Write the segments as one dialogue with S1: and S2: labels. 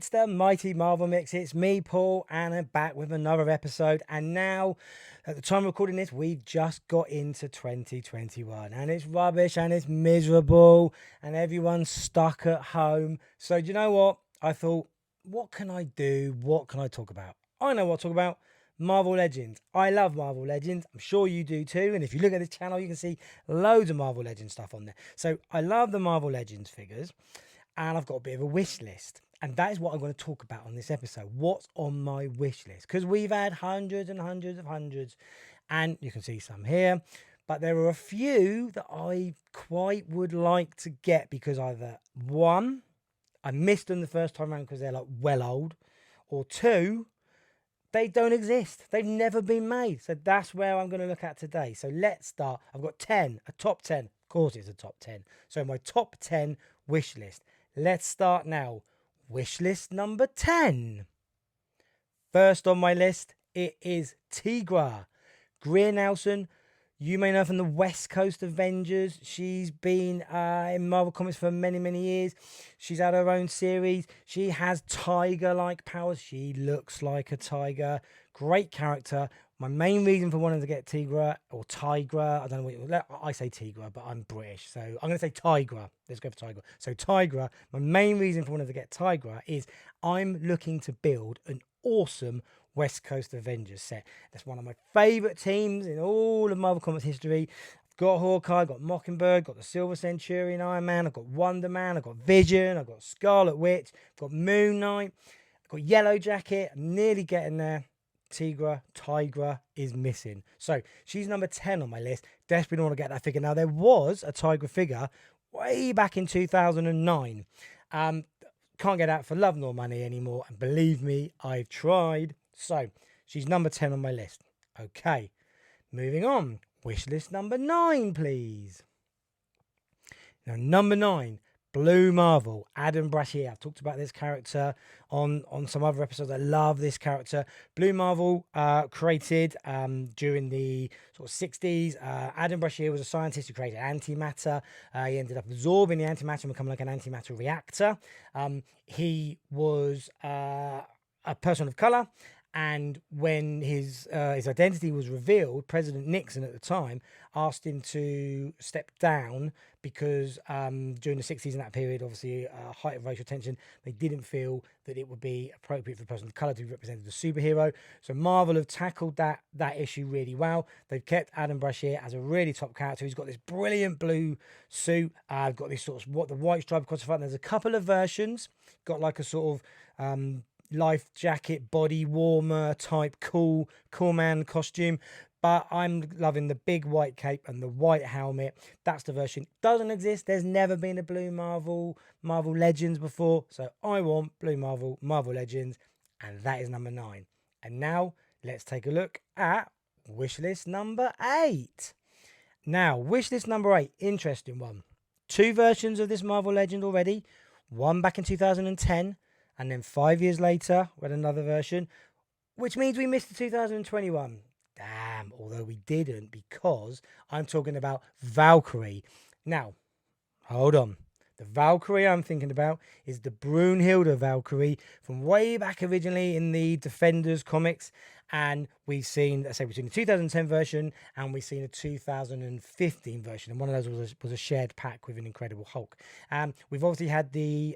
S1: It's the Mighty Marvel Mix. It's me, Paul, and I'm back with another episode. And now, at the time of recording this, we've just got into 2021. And it's rubbish and it's miserable. And everyone's stuck at home. So do you know what? I thought, what can I do? What can I talk about? I know what to talk about. Marvel Legends. I love Marvel Legends. I'm sure you do too. And if you look at this channel, you can see loads of Marvel Legends stuff on there. So I love the Marvel Legends figures. And I've got a bit of a wish list. And that is what I'm going to talk about on this episode. What's on my wish list? Because we've had hundreds and hundreds of hundreds. And you can see some here. But there are a few that I quite would like to get. Because either one, I missed them the first time around because they're like well old. Or two, they don't exist. They've never been made. So that's where I'm going to look at today. So let's start. I've got 10, a top 10. Of course it's a top 10. So my top 10 wish list. Let's start now. Wish list number 10. First on my list, it is Tigra. Greer Nelson, you may know from the West Coast Avengers. She's been in Marvel Comics for many, many years. She's had her own series. She has tiger-like powers. She looks like a tiger. Great character. My main reason for wanting to get Tigra, or Tigra, I don't know what I say Tigra, but I'm British, so I'm going to say Tigra. Let's go for Tigra. So Tigra, my main reason for wanting to get Tigra is I'm looking to build an awesome West Coast Avengers set. That's one of my favourite teams in all of Marvel Comics history. I've got Hawkeye, I've got Mockingbird, got the Silver Centurion, Iron Man, I've got Wonder Man, I've got Vision, I've got Scarlet Witch, I've got Moon Knight, I've got Yellow Jacket. I'm nearly getting there. Tigra is missing. So she's number 10 on my list. Desperately want to get that figure. Now, there was a Tigra figure way back in 2009. Can't get that for love nor money anymore. And believe me, I've tried. So she's number 10 on my list. Okay, moving on. Wish list number 9, please. Now, number 9. Blue Marvel, Adam Brashear. I've talked about this character on some other episodes. I love this character. Blue Marvel, created during the sort of 60s. Adam Brashear was a scientist who created antimatter. He ended up absorbing the antimatter and becoming like an antimatter reactor. He was a person of color. And when his identity was revealed, President Nixon at the time asked him to step down because during the 60s in that period, obviously a height of racial tension, they didn't feel that it would be appropriate for a person of colour to be represented as a superhero. So Marvel have tackled that issue really well. They've kept Adam Brashear as a really top character. He's got this brilliant blue suit. Got this sort of the white stripe across the front. There's a couple of versions. Got like a sort of life jacket, body warmer type cool man costume. But I'm loving the big white cape and the white helmet. That's the version. Doesn't exist. There's never been a Blue Marvel Legends before. So I want Blue Marvel Legends. And that is number 9. And now let's take a look at wishlist number 8. Now, wishlist number 8. Interesting one. 2 versions of this Marvel Legend already. One back in 2010. And then 5 years later, we had another version, which means we missed the 2021. Damn, although we didn't, because I'm talking about Valkyrie. Now, hold on. The Valkyrie I'm thinking about is the Brunhilde Valkyrie from way back originally in the Defenders comics. And we've seen, I say, between the 2010 version and we've seen a 2015 version. And one of those was a shared pack with an Incredible Hulk. We've obviously had the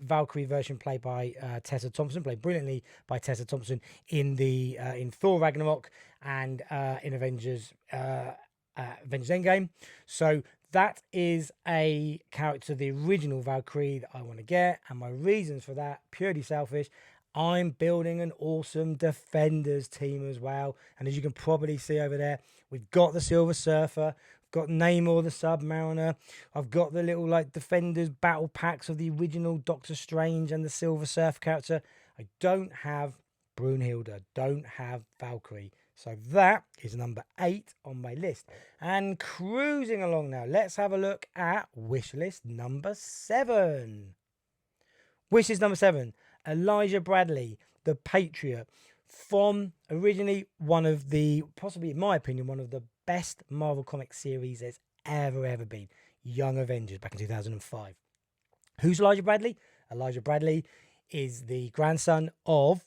S1: Valkyrie version played by Tessa Thompson, played brilliantly by Tessa Thompson in Thor Ragnarok and in Avengers Endgame. So that is a character, the original Valkyrie, that I want to get. And my reasons for that, purely selfish. I'm building an awesome Defenders team as well. And as you can probably see over there, we've got the Silver Surfer, we've got Namor the Submariner, I've got the little like Defenders battle packs of the original Doctor Strange and the Silver Surfer character. I don't have Brunhilde, don't have Valkyrie. So that is number 8 on my list. And cruising along now, let's have a look at wishlist number 7. Wishlist number 7. Elijah Bradley, the Patriot, from originally one of the, possibly in my opinion, one of the best Marvel comic series there's ever been. Young Avengers back in 2005. Who's Elijah Bradley? Elijah Bradley is the grandson of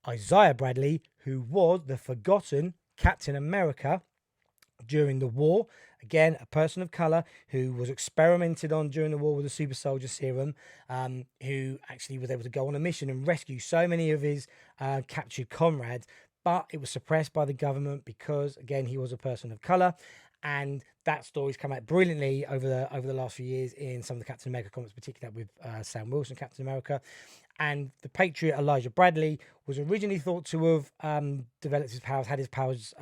S1: Isaiah Bradley, who was the forgotten Captain America during the war. Again, a person of color who was experimented on during the war with the super soldier serum, who actually was able to go on a mission and rescue so many of his captured comrades, but it was suppressed by the government because, again, he was a person of color. And that story's come out brilliantly over the last few years in some of the Captain America comics, particularly that with Sam Wilson, Captain America. And the Patriot Elijah Bradley was originally thought to have developed his powers, had his powers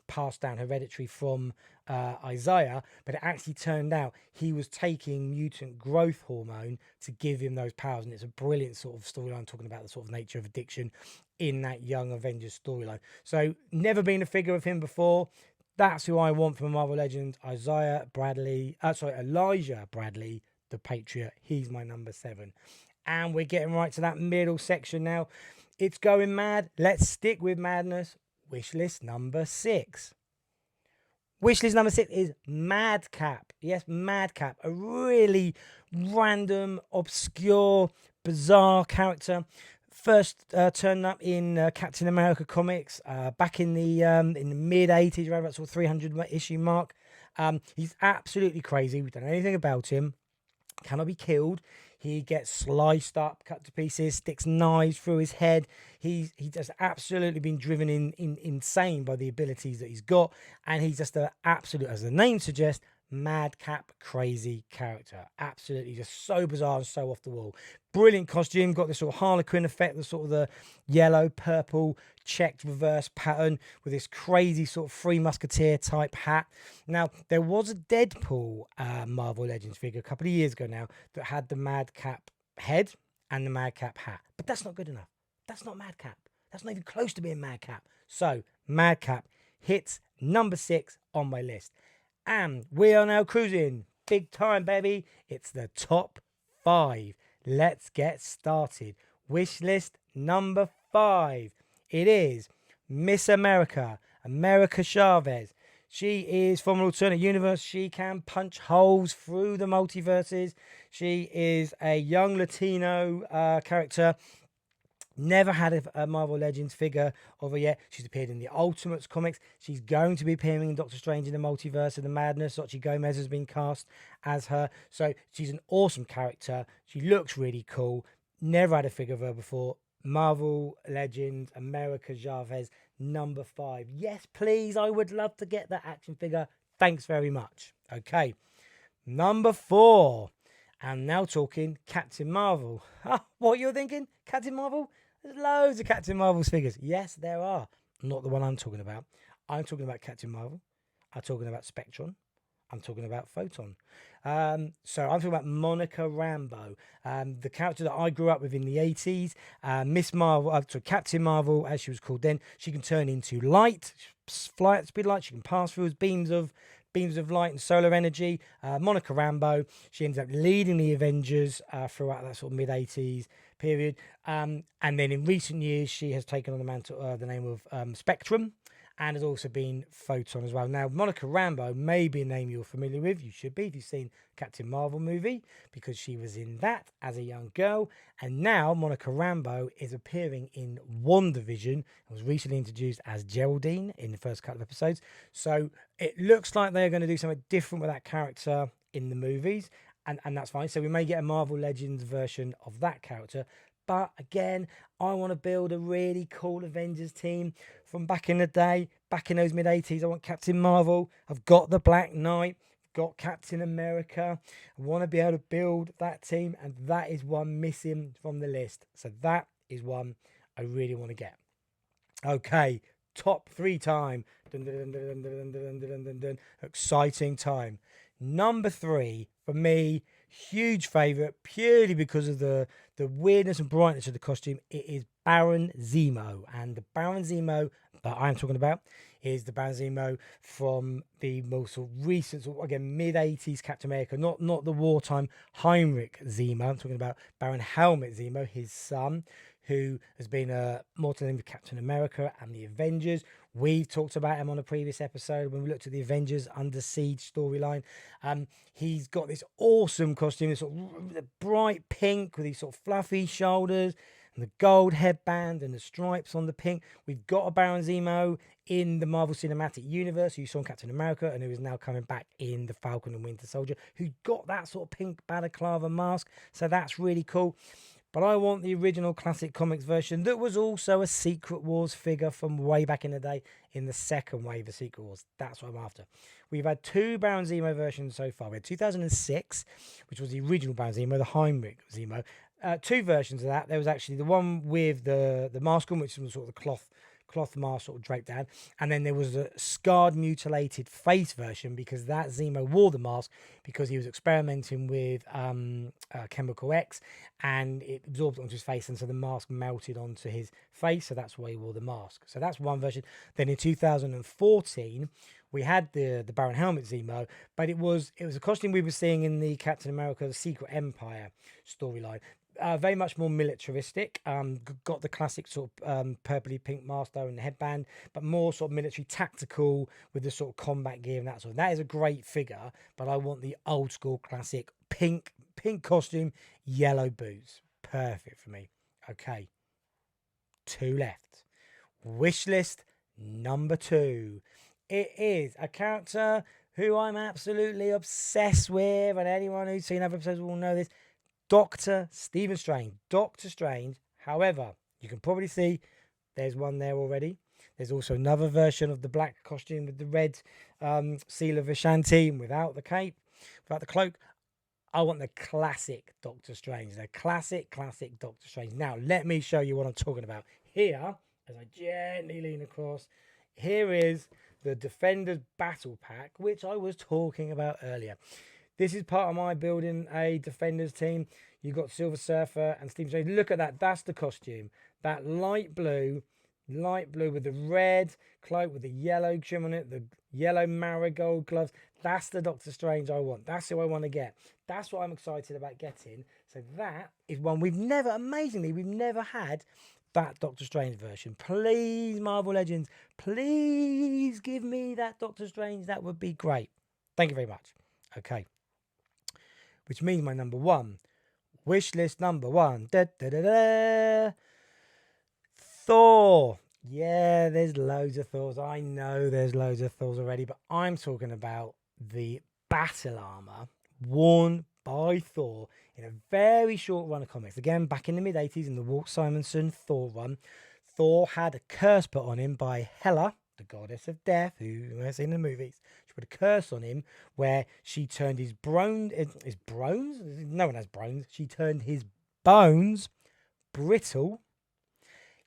S1: passed down hereditary from Isaiah, but it actually turned out he was taking mutant growth hormone to give him those powers. And it's a brilliant sort of storyline talking about the sort of nature of addiction in that Young Avengers storyline. So never been a figure of him before. That's who I want from Marvel Legends, Elijah Bradley, the Patriot. He's my number 7. And we're getting right to that middle section now. It's going mad. Let's stick with madness. Wishlist number 6. Wishlist number 6 is Madcap. Yes, Madcap. A really random, obscure, bizarre character. First turned up in Captain America comics back in the mid 80s, around that sort of 300 issue mark. He's absolutely crazy. We don't know anything about him. Cannot be killed. He gets sliced up, cut to pieces, sticks knives through his head. He's just absolutely been driven insane by the abilities that he's got, and he's just an absolute, as the name suggests, madcap crazy character. Absolutely just so bizarre and so off the wall. Brilliant costume, got this sort of Harlequin effect, the sort of the yellow, purple, checked reverse pattern with this crazy sort of Three Musketeer type hat. Now, there was a Deadpool Marvel Legends figure a couple of years ago now that had the Madcap head and the Madcap hat, but that's not good enough. That's not Madcap. That's not even close to being Madcap. So, Madcap hits number 6 on my list. And we are now cruising big time, baby. It's the top 5. Let's get started. Wish list number 5. It is Miss America, America Chavez. She is from an alternate universe. She can punch holes through the multiverses. She is a young Latino character. Never had a Marvel Legends figure of her yet. She's appeared in the Ultimates comics. She's going to be appearing in Doctor Strange in the Multiverse of the Madness. Xochitl Gomez has been cast as her. So she's an awesome character. She looks really cool. Never had a figure of her before. Marvel Legends, America Chavez, number 5. Yes, please. I would love to get that action figure. Thanks very much. Okay. Number 4. I'm now talking Captain Marvel. What you're thinking? Captain Marvel? There's loads of Captain Marvel's figures. Yes, there are. Not the one I'm talking about. I'm talking about Captain Marvel. I'm talking about Spectron. I'm talking about Photon. So I'm talking about Monica Rambeau, the character that I grew up with in the 80s. Miss Marvel, Captain Marvel, as she was called then. She can turn into light, fly at speed of light. She can pass through as beams of light and solar energy. Monica Rambeau, she ends up leading the Avengers throughout that sort of mid-80s period. And then in recent years, she has taken on the name of Spectrum, and has also been Photon as well. Now, Monica Rambeau may be a name you're familiar with. You should be if you've seen Captain Marvel movie, because she was in that as a young girl. And now Monica Rambeau is appearing in WandaVision and was recently introduced as Geraldine in the first couple of episodes. So it looks like they're going to do something different with that character in the movies, and that's fine. So we may get a Marvel Legends version of that character. But again, I want to build a really cool Avengers team from back in the day, back in those mid-80s. I want Captain Marvel. I've got the Black Knight, got Captain America. I want to be able to build that team, and that is one missing from the list. So that is one I really want to get. Okay, top 3 time. Dun, dun, dun, dun, dun, dun, dun, dun, dun. Exciting time. Number 3 for me, huge favourite, purely because of the weirdness and brightness of the costume. It is Baron Zemo. And the Baron Zemo that I'm talking about is the Baron Zemo from the most recent, again, mid-80s Captain America, not the wartime Heinrich Zemo. I'm talking about Baron Helmut Zemo, his son, who has been more to with Captain America and the Avengers. We've talked about him on a previous episode when we looked at the Avengers Under Siege storyline. He's got this awesome costume, this sort of bright pink with these sort of fluffy shoulders and the gold headband and the stripes on the pink. We've got a Baron Zemo in the Marvel Cinematic Universe, who you saw in Captain America and who is now coming back in the Falcon and Winter Soldier, who got that sort of pink balaclava mask. So that's really cool. But I want the original classic comics version that was also a Secret Wars figure from way back in the day in the second wave of Secret Wars. That's what I'm after. We've had two Baron Zemo versions so far. We had 2006, which was the original Baron Zemo, the Heinrich Zemo. Two versions of that. There was actually the one with the mask on, which was sort of the cloth mask sort of draped down, and then there was a scarred, mutilated face version, because that Zemo wore the mask because he was experimenting with chemical X, and it absorbed onto his face, and so the mask melted onto his face, so that's why he wore the mask. So that's one version. Then in 2014 we had the Baron Helmet Zemo, but it was a costume we were seeing in the Captain America the Secret Empire storyline. Very much more militaristic. Got the classic sort of purpley pink mask though and the headband, but more sort of military tactical with the sort of combat gear and that sort of. That is a great figure, but I want the old school classic pink costume, yellow boots. Perfect for me. Okay, two left. Wish list number 2. It is a character who I'm absolutely obsessed with, and anyone who's seen other episodes will know this. Dr. Stephen Strange. Doctor Strange. However, you can probably see there's one there already. There's also another version of the black costume with the red seal of Vishanti and without the cape, without the cloak. I want the classic Doctor Strange. The classic Doctor Strange. Now, let me show you what I'm talking about. Here, as I gently lean across, here is the Defenders Battle Pack, which I was talking about earlier. This is part of my building a Defenders team. You've got Silver Surfer and Steve Strange. Look at that. That's the costume. That light blue with the red cloak with the yellow trim on it, the yellow marigold gloves. That's the Doctor Strange I want. That's who I want to get. That's what I'm excited about getting. So that is one we've never had that Doctor Strange version. Please, Marvel Legends, please give me that Doctor Strange. That would be great. Thank you very much. Okay. Which means my number 1. Wish list number 1. Thor. Yeah, there's loads of Thors. I know there's loads of Thors already, but I'm talking about the battle armor worn by Thor in a very short run of comics. Again, back in the mid-80s in the Walt Simonson Thor run, Thor had a curse put on him by Hela, the goddess of death, who we've seen in the movies. She put a curse on him where she turned his bones, no one has bones, she turned his bones brittle,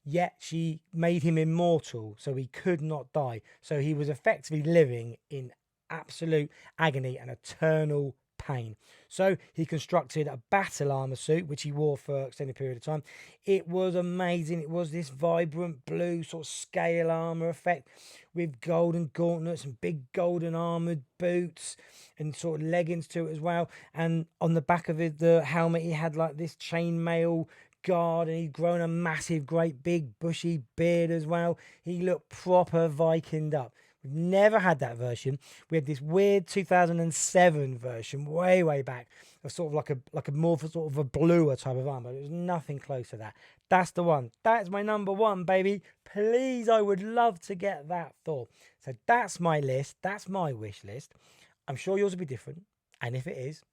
S1: yet she made him immortal, so he could not die. So he was effectively living in absolute agony and eternal pain. So he constructed a battle armor suit, which he wore for an extended period of time. It was amazing. It was this vibrant blue sort of scale armor effect with golden gauntlets and big golden armored boots and sort of leggings to it as well. And on the back of the helmet, he had like this chainmail guard, and he'd grown a massive, great big bushy beard as well. He looked proper Vikinged up. We've never had that version. We had this weird 2007 version way back of sort of like a more sort of a bluer type of armor. There was nothing close to that. That's the one. That's my number 1, baby. Please, I would love to get that Thor. So that's my list. That's my wish list. I'm sure yours will be different. And if it is,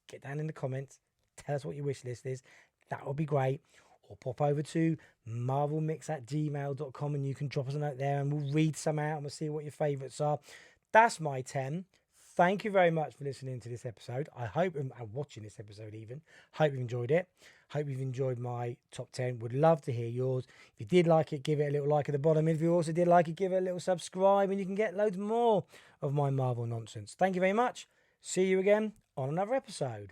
S1: get down in the comments. Tell us what your wish list is. That would be great. Or pop over to marvelmix@gmail.com and you can drop us a note there and we'll read some out and we'll see what your favourites are. That's my 10. Thank you very much for listening to this episode. I hope, and watching this episode even, hope you've enjoyed it. Hope you've enjoyed my top 10. Would love to hear yours. If you did like it, give it a little like at the bottom. If you also did like it, give it a little subscribe and you can get loads more of my Marvel nonsense. Thank you very much. See you again on another episode.